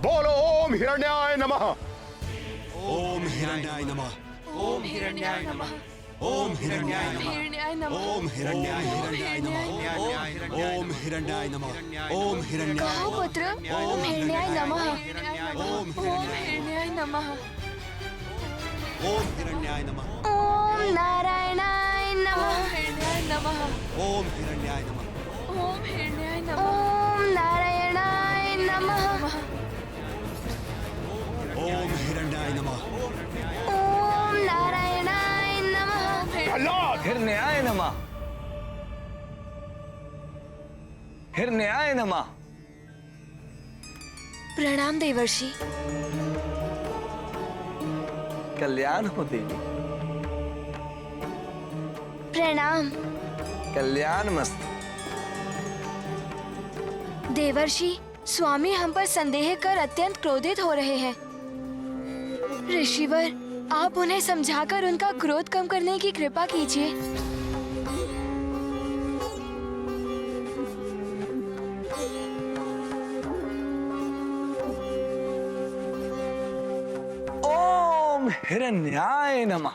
बोलो ओम हिरण्याय नमः। ओम हिरण्याय नमः। ओम हिरण्याय नमः। ओम हिरण्याय नमः। हिरण्याय नमः। ओम हिरण्याय नमः। ओम हिरण्याय नमः। ओम हिरण्याय कहो पुत्र। ओम हिरण्याय नमः। ओम ओम हिरण्याय नमः। ओम हिरण्याय नमः। ओम नारायणाय नमः। हिरण्याय नमः। ओम हिरण्याय नमः। ओम हिरण्याय नमः। ओम नारायणाय नमः। ओम हिरण्याय नमः। ओम नारायणाय नमः। प्रहलाद, हिरण्याय नमः। हिरण्याय नमः। प्रणाम देवर्षि। कल्याण हो देवी। प्रणाम कल्याण मस्त। देवर्षि, स्वामी हम पर संदेह कर अत्यंत क्रोधित हो रहे हैं। ऋषिवर, आप उन्हें समझाकर उनका क्रोध कम करने की कृपा कीजिए। ओम हिरण्याय नमः।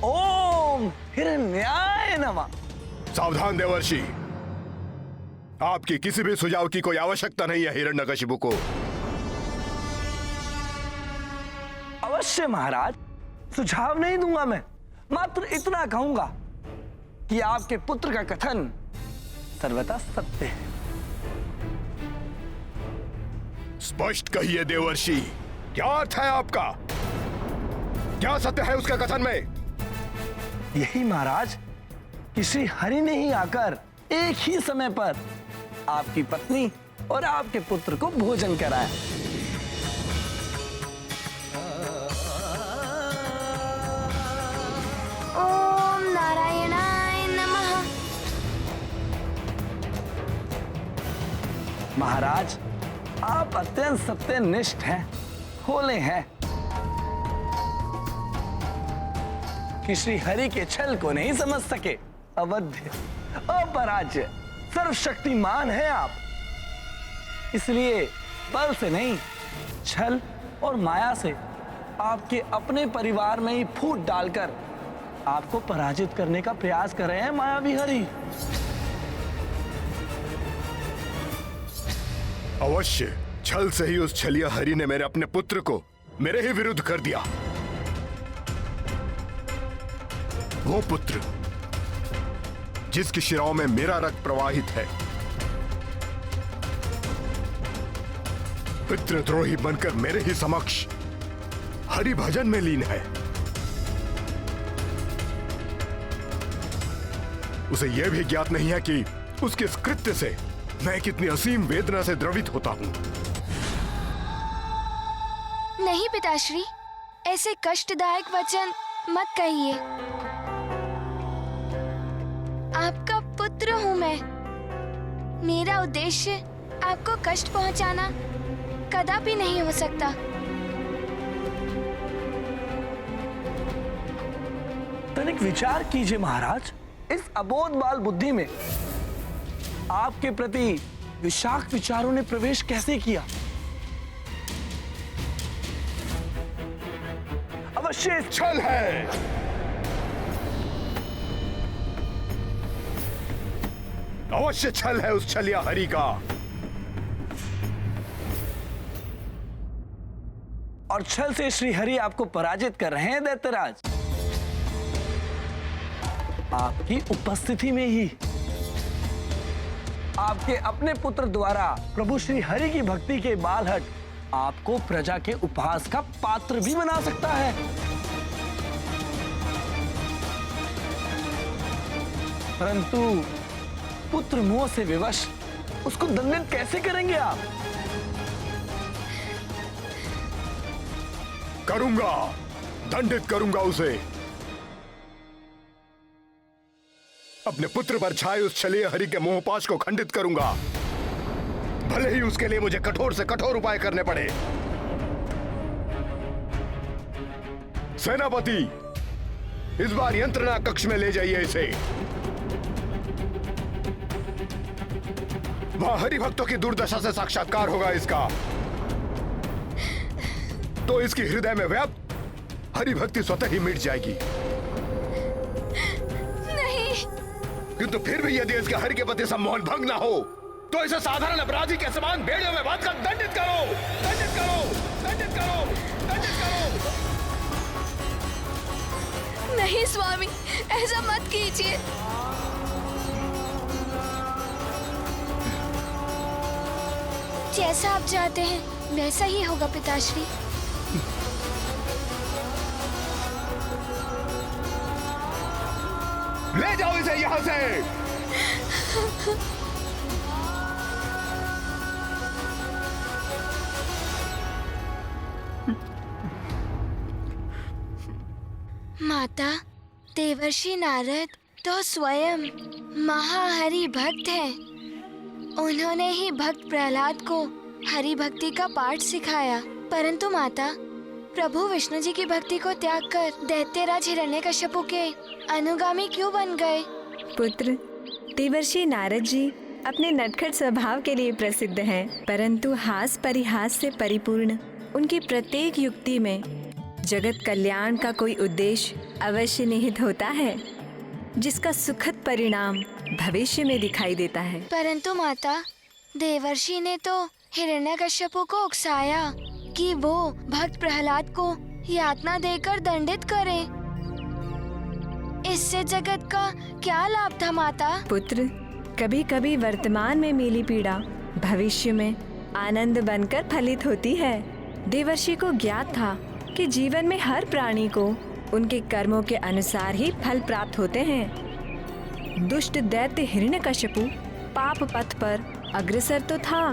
ओम हिरण्याय नमः। सावधान देवर्षि, आपकी किसी भी सुझाव की कोई आवश्यकता नहीं है हिरण्यकशिपु को। अवश्य महाराज, सुझाव नहीं दूंगा मैं, मात्र इतना कहूंगा कि आपके पुत्र का कथन सर्वथा सत्य है। स्पष्ट कहिए देवर्षि, क्या अर्थ है आपका? क्या सत्य है उसका कथन में? यही महाराज कि श्री हरि ने ही आकर एक ही समय पर आपकी पत्नी और आपके पुत्र को भोजन कराया। ओम नारायणाय नमः। महाराज, आप अत्यंत सत्यनिष्ठ हैं, भोले हैं कि श्री हरि के छल को नहीं समझ सके। अवध्य, अपराज्य, सर्वशक्तिमान है आप। इसलिए बल से नहीं, छल और माया से आपके अपने परिवार में ही फूट डालकर आपको पराजित करने का प्रयास कर रहे हैं मायावी हरि। अवश्य छल से ही उस छलिया हरि ने मेरे अपने पुत्र को मेरे ही विरुद्ध कर दिया। वो पुत्र जिसकी शिराओं में मेरा रक्त प्रवाहित है, पितृद्रोही बनकर मेरे ही समक्ष हरि भजन में लीन है। उसे यह भी ज्ञात नहीं है कि उसके इस कृत्य से मैं कितनी असीम वेदना से द्रवित होता हूं। नहीं पिताश्री, ऐसे कष्टदायक वचन मत कहिए। आपका पुत्र हूं मैं। मेरा उद्देश्य आपको कष्ट पहुंचाना कदापि नहीं हो सकता। तनिक विचार कीजिए महाराज, इस अबोध बाल बुद्धि में आपके प्रति विषाक्त विचारों ने प्रवेश कैसे किया? अवश्य छल है। अवश्य छल है उस छलिया हरि का। और छल से श्री हरि आपको पराजित कर रहे हैं दैत्यराज। आपकी उपस्थिति में ही आपके अपने पुत्र द्वारा प्रभु श्री हरि की भक्ति के बालहट आपको प्रजा के उपहास का पात्र भी बना सकता है। परंतु पुत्र मोह से विवश उसको दंडित कैसे करेंगे आप? करूंगा, दंडित करूंगा उसे। अपने पुत्र पर छाए उस छलिया हरि के मोहपाश को खंडित करूंगा, भले ही उसके लिए मुझे कठोर से कठोर उपाय करने पड़े। सेनापति, इस बार यंत्रणा कक्ष में ले जाइए इसे। वहां हरि भक्तों की दुर्दशा से साक्षात्कार होगा इसका। तो इसकी हृदय में व्याप्त हरि भक्ति स्वतः ही मिट जाएगी। नहीं। किंतु फिर भी यदि इसके हरि के प्रति सम्मोहन भंग ना हो तो इसे साधारण अपराधी के समान भेड़ियों में बांध कर दंडित करो, दंडित करो, दंडित करो, दंडित करो। नहीं स्वामी, ऐसा मत कीजिए। जैसा आप चाहते हैं वैसा ही होगा पिताश्री। ले जाओ इसे यहाँ से। माता, देवर्षि नारद तो स्वयं महाहरि भक्त हैं। उन्होंने ही भक्त प्रहलाद को हरि भक्ति का पाठ सिखाया। परंतु माता, प्रभु विष्णु जी की भक्ति को त्याग कर दैत्यराज हिरण्यकश्यपु के अनुगामी क्यों बन गए? पुत्र, देवर्षि नारद जी अपने नटखट स्वभाव के लिए प्रसिद्ध हैं, परंतु हास परिहास से परिपूर्ण उनकी प्रत्येक युक्ति में जगत कल्याण का कोई उद्देश्य अवश्य निहित होता है, जिसका सुखद परिणाम भविष्य में दिखाई देता है। परंतु माता, देवर्षि ने तो हिरण्यकश्यपु को उकसाया कि वो भक्त प्रहलाद को यातना देकर दंडित करे। इससे जगत का क्या लाभ था माता? पुत्र, कभी कभी वर्तमान में मिली पीड़ा भविष्य में आनंद बनकर फलित होती है। देवर्षि को ज्ञात था कि जीवन में हर प्राणी को उनके कर्मों के अनुसार ही फल प्राप्त होते हैं। दुष्ट दैत्य हिरण्यकश्यपु पाप पथ पर अग्रसर तो था,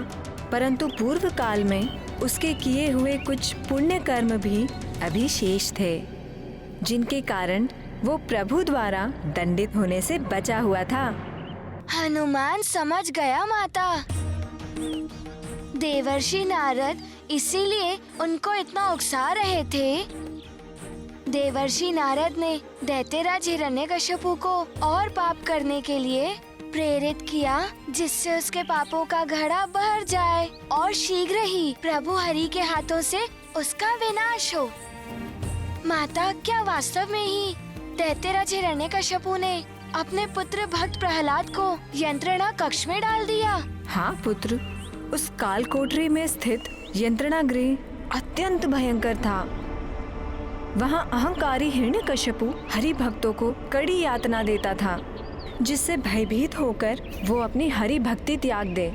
परंतु पूर्व काल में उसके किए हुए कुछ पुण्य कर्म भी अभी शेष थे, जिनके कारण वो प्रभु द्वारा दंडित होने से बचा हुआ था। हनुमान समझ गया माता। देवर्षि नारद इसीलिए उनको इतना उकसा रहे थे। देवर्षि नारद ने दैत्यराज हिरण्यकश्यपु को और पाप करने के लिए प्रेरित किया, जिससे उसके पापों का घड़ा भर जाए और शीघ्र ही प्रभु हरि के हाथों से उसका विनाश हो। माता, क्या वास्तव में ही दैत्यराज हिरण्यकश्यपु ने अपने पुत्र भक्त प्रहलाद को यंत्रणा कक्ष में डाल दिया? हाँ पुत्र, उस काल कोठरी में स्थित यंत्रणा गृह अत्यंत भयंकर था। वहाँ अहंकारी हिरण्यकश्यपु हरि भक्तों को कड़ी यातना देता था, जिससे भयभीत होकर वो अपनी हरि भक्ति त्याग दे।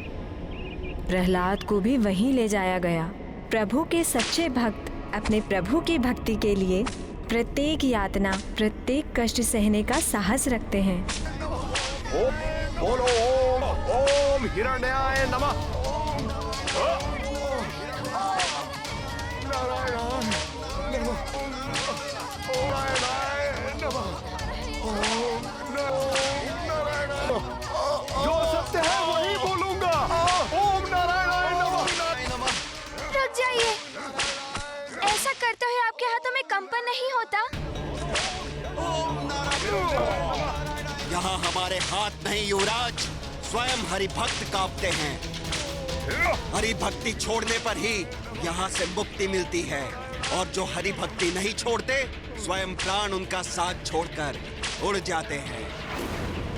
प्रहलाद को भी वहीं ले जाया गया। प्रभु के सच्चे भक्त अपने प्रभु की भक्ति के लिए प्रत्येक यातना, प्रत्येक कष्ट सहने का साहस रखते हैं। बोलो ओम हिरण्याय नमः। जो सत्य है वही बोलूंगा। ओम नारायणाय नमः। रुक जाइए। ऐसा करते हुए आपके हाथों में कंपन नहीं होता? यहाँ हमारे हाथ नहीं युवराज, स्वयं हरि भक्त कांपते हैं। हरि भक्ति छोड़ने पर ही यहाँ से मुक्ति मिलती है, और जो हरि भक्ति नहीं छोड़ते स्वयं प्राण उनका साथ छोड़कर उड़ जाते हैं।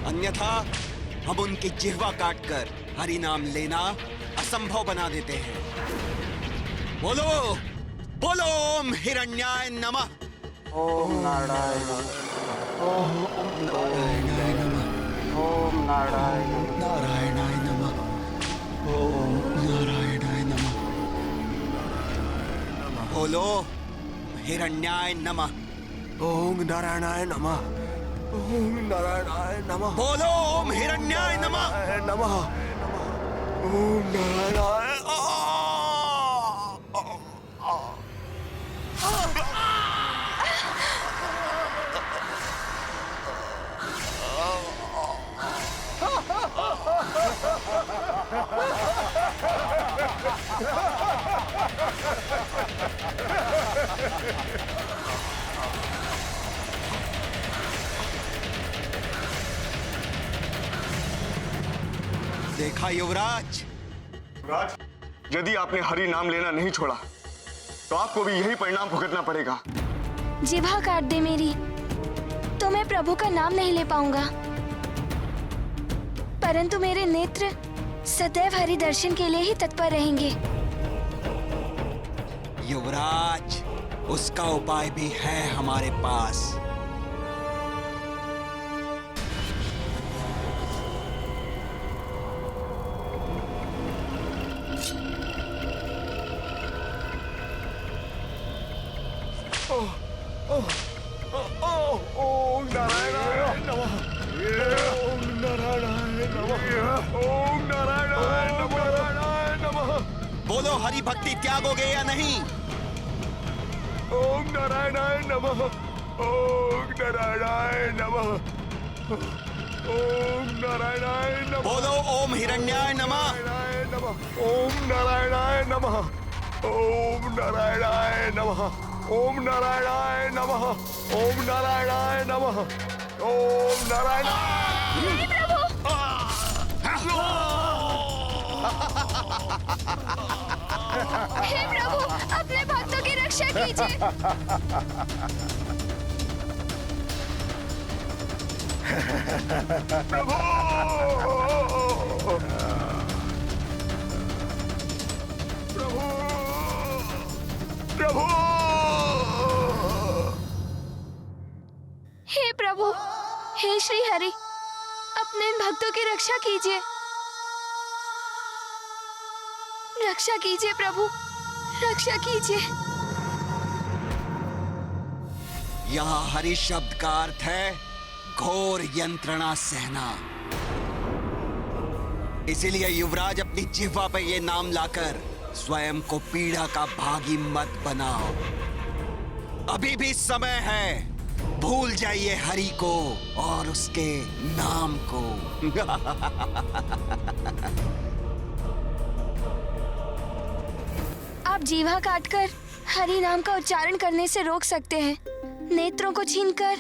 अन्यथा हम उनकी जिह्वा काटकर हरि नाम लेना असंभव बना देते हैं। बोलो बोलो ओम हिरण्याय नमः। ओम नारायण, ओम नारायणाय नमः, ओम नारायणाय नमः, ओम नारायणाय नमः। बोलो हिरण्याय नमः। ओम नारायणाय नमः, ओम नारायणाय नमः, बोलो ओम हिरण्याय नमः। नमः, ओम नारायणाय। देखा युवराज, यदि आपने हरि नाम लेना नहीं छोड़ा तो आपको भी यही परिणाम भुगतना पड़ेगा। जिभा काट दे मेरी, तो मैं प्रभु का नाम नहीं ले पाऊंगा, परंतु मेरे नेत्र सदैव हरि दर्शन के लिए ही तत्पर रहेंगे। युवराज, उसका उपाय भी है हमारे पास। ओम नारायणाय नमः। ओम नारायणाय नमः। ओम नारायणाय नमः। बोलो, हरि भक्ति त्यागोगे या नहीं? ओम नारायणाय नमः। ओम नारायणाय नमः। ओम नारायणाय नमः। बोलो, ओम हिरण्याय नमः। ओम नारायणाय नमः। ओम नारायणाय नमः। ओम नारायणाय नमः। ओम नारायणाय नमः। ओम नारायणाय। हे प्रभु, अपने भक्तों की रक्षा कीजिए। प्रभु। हे प्रभु, हे श्री हरि, अपने इन भक्तों की रक्षा कीजिए। रक्षा कीजिए प्रभु, रक्षा कीजिए। यहाँ हरि शब्द का अर्थ है घोर यंत्रणा सहना। इसीलिए युवराज, अपनी जिह्वा पे ये नाम लाकर स्वयं को पीड़ा का भागी मत बनाओ। अभी भी समय है, भूल जाइए हरि को और उसके नाम को। आप जीवा काटकर हरि नाम का उच्चारण करने से रोक सकते हैं, नेत्रों को छीनकर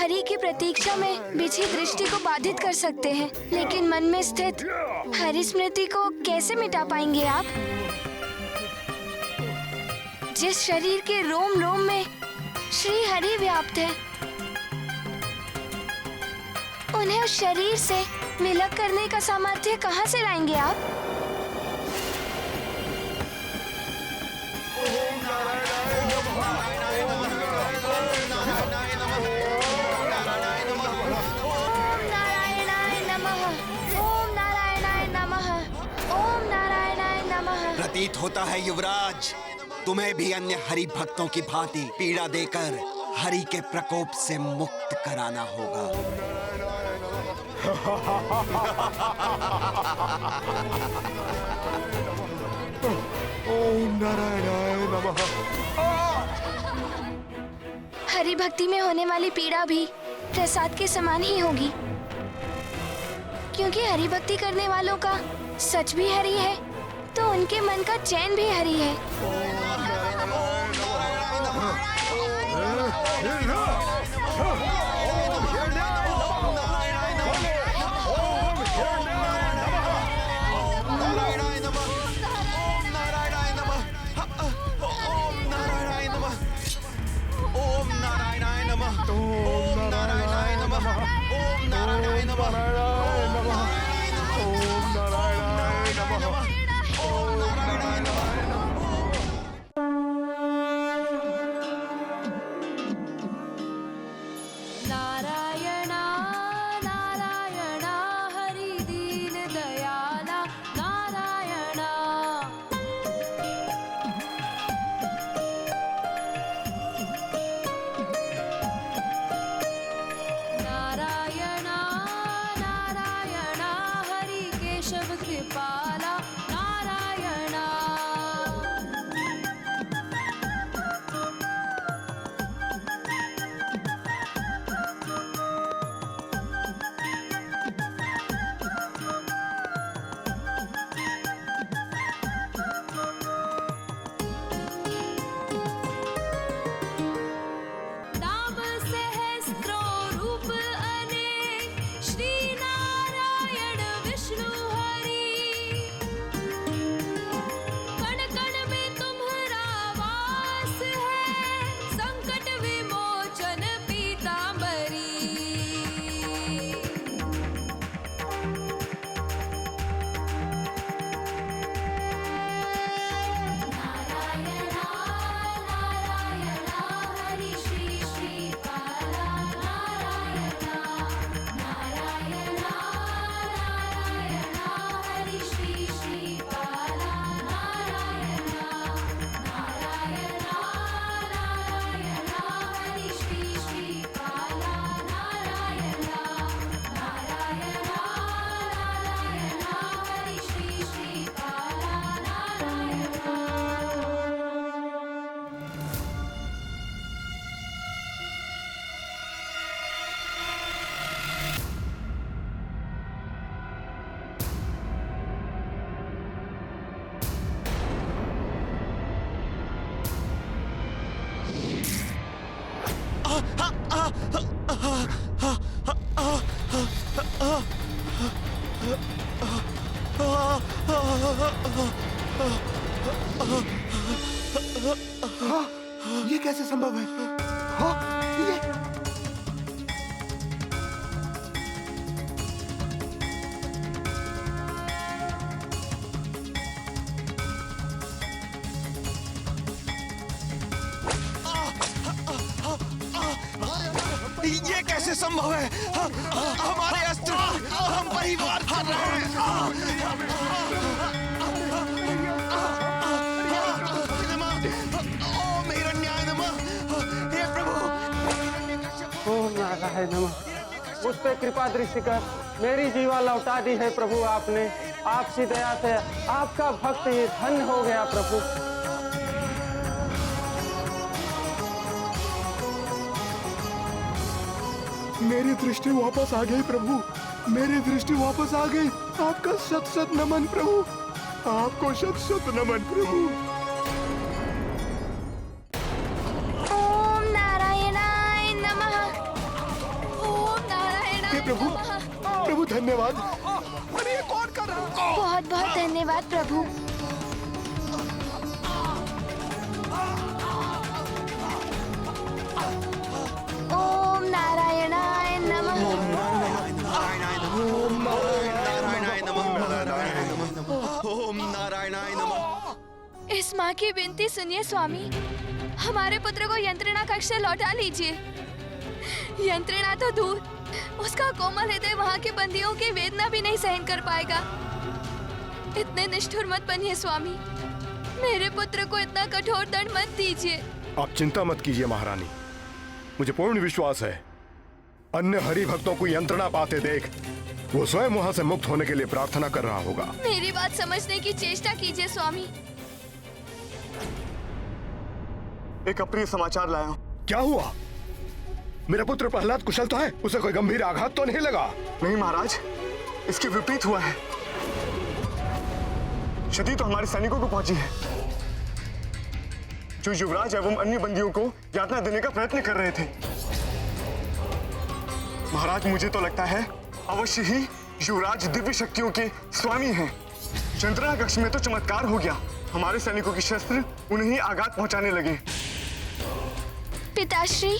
हरि की प्रतीक्षा में बिछी दृष्टि को बाधित कर सकते हैं, लेकिन मन में स्थित हरि स्मृति को कैसे मिटा पाएंगे आप? जिस शरीर के रोम रोम में श्री हरि व्याप्त है, उन्हें उस शरीर से विलग करने का सामर्थ्य कहाँ से लाएंगे आप? प्रतीत होता है युवराज, तुम्हें भी अन्य हरि भक्तों की भांति पीड़ा देकर हरि के प्रकोप से मुक्त कराना होगा। ओम नारायणाय नमः। हरि भक्ति में होने वाली पीड़ा भी प्रसाद के समान ही होगी, क्योंकि हरि भक्ति करने वालों का सच भी हरि है, तो उनके मन का चैन भी हरि है। ये कैसे संभव है? हाँ, ये ये कैसे संभव है? हमारे अस्त्र हम पर ही वार कर रहे हैं। ओम हिरण्याय नमः। हे प्रभु, ओम नारायण नमः। मुझ पे कृपा दृष्टि कर मेरी जीवा लौटा दी है प्रभु आपने। आपकी दया से आपका भक्त ही धन्य हो गया प्रभु। मेरी दृष्टि वापस आ गई प्रभु, मेरी दृष्टि वापस आ गई। आपका शत शत नमन प्रभु, आपको शत शत नमन प्रभु। ओम नारायणाय नमः। ओम नारायणाय हे प्रभु, नमः। प्रभु धन्यवाद। अरे ये कौन कर रहा है? बहुत बहुत धन्यवाद प्रभु। ओम नारायणाय नमः। ओम नारायणाय नमः। इस माँ की विनती सुनिए स्वामी, हमारे पुत्र को यंत्रणा कक्ष से लौटा लीजिए। यंत्रणा तो दूर, उसका कोमल हृदय वहाँ के बंदियों की वेदना भी नहीं सहन कर पाएगा। इतने निष्ठुर मत बनिए स्वामी, मेरे पुत्र को इतना कठोर दंड मत दीजिए। आप चिंता मत कीजिए महारानी, मुझे पूर्ण विश्वास है अन्य हरि भक्तों को यंत्रणा पाते देख वो स्वयं वहां से मुक्त होने के लिए प्रार्थना कर रहा होगा। मेरी बात समझने की चेष्टा कीजिए स्वामी। एक अप्रिय समाचार लाया हूं। क्या हुआ? मेरा पुत्र प्रहलाद कुशल तो है, उसे कोई गंभीर आघात तो नहीं लगा? नहीं महाराज, इसके विपरीत हुआ है। क्षति तो हमारे सैनिकों को पहुंची है, जो युवराज एवं अन्य बंदियों को यातना देने का प्रयत्न कर रहे थे। महाराज, मुझे तो लगता है अवश्य ही युवराज दिव्य शक्तियों के स्वामी हैं। यंत्रणा कक्ष में तो चमत्कार हो गया, हमारे सैनिकों के शस्त्र उन्हें ही आघात पहुंचाने लगे। पिताश्री,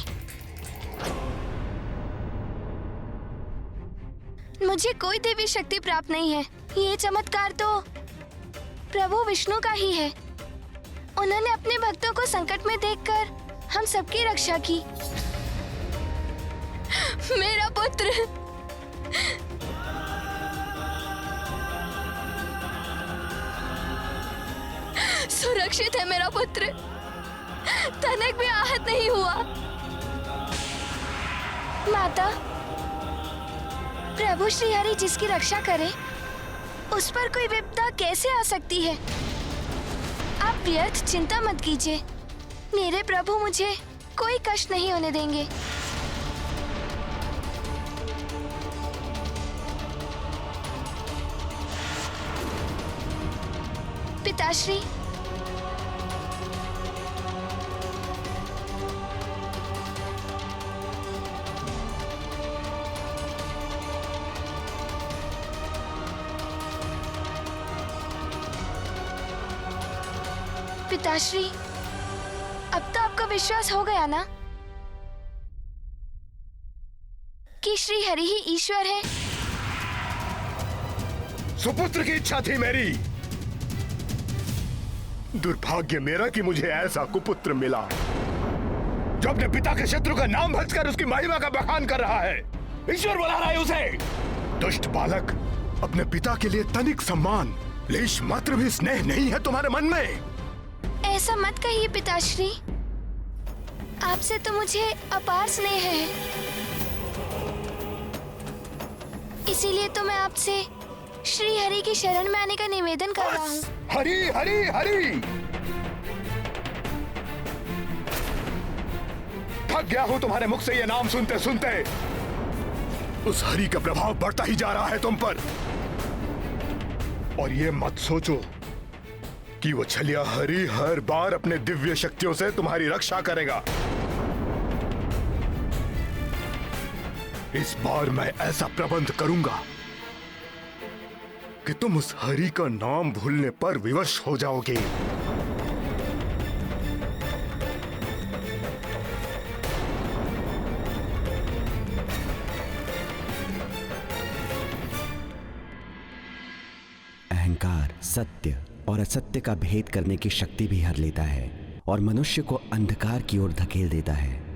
मुझे कोई देवी शक्ति प्राप्त नहीं है। ये चमत्कार तो प्रभु विष्णु का ही है। उन्होंने अपने भक्तों को संकट में देखकर हम सबकी रक्षा की। मेरा पुत्र सुरक्षित है, मेरा पुत्र तनक भी आहत नहीं हुआ। माता, प्रभु श्री हरि जिसकी रक्षा करे उस पर कोई विपदा कैसे आ सकती है? आप व्यर्थ चिंता मत कीजिए, मेरे प्रभु मुझे कोई कष्ट नहीं होने देंगे। पिताश्री, पिताश्री, अब तो आपका विश्वास हो गया ना कि श्री हरि ही ईश्वर है? सुपुत्र की इच्छा थी मेरी, दुर्भाग्य मेरा कि मुझे ऐसा कुपुत्र मिला जो अपने पिता के शत्रु का नाम भज कर उसकी महिमा का बखान कर रहा है। ईश्वर बुला रहा है उसे। दुष्ट बालक, अपने पिता के लिए तनिक सम्मान, लेश मात्र भी स्नेह नहीं है तुम्हारे मन में? ऐसा मत कहिए पिताश्री, आपसे तो मुझे अपार स्नेह है। इसीलिए तो मैं आपसे श्री हरि की शरण में आने का निवेदन कर रहा हूँ। हरि हरि हरि, थक गया हूं तुम्हारे मुख से ये नाम सुनते सुनते। उस हरि का प्रभाव बढ़ता ही जा रहा है तुम पर। और ये मत सोचो कि वो छलिया हरि हर बार अपने दिव्य शक्तियों से तुम्हारी रक्षा करेगा। इस बार मैं ऐसा प्रबंध करूंगा कि तुम उस हरि का नाम भूलने पर विवश हो जाओगे। अहंकार सत्य और असत्य का भेद करने की शक्ति भी हर लेता है और मनुष्य को अंधकार की ओर धकेल देता है।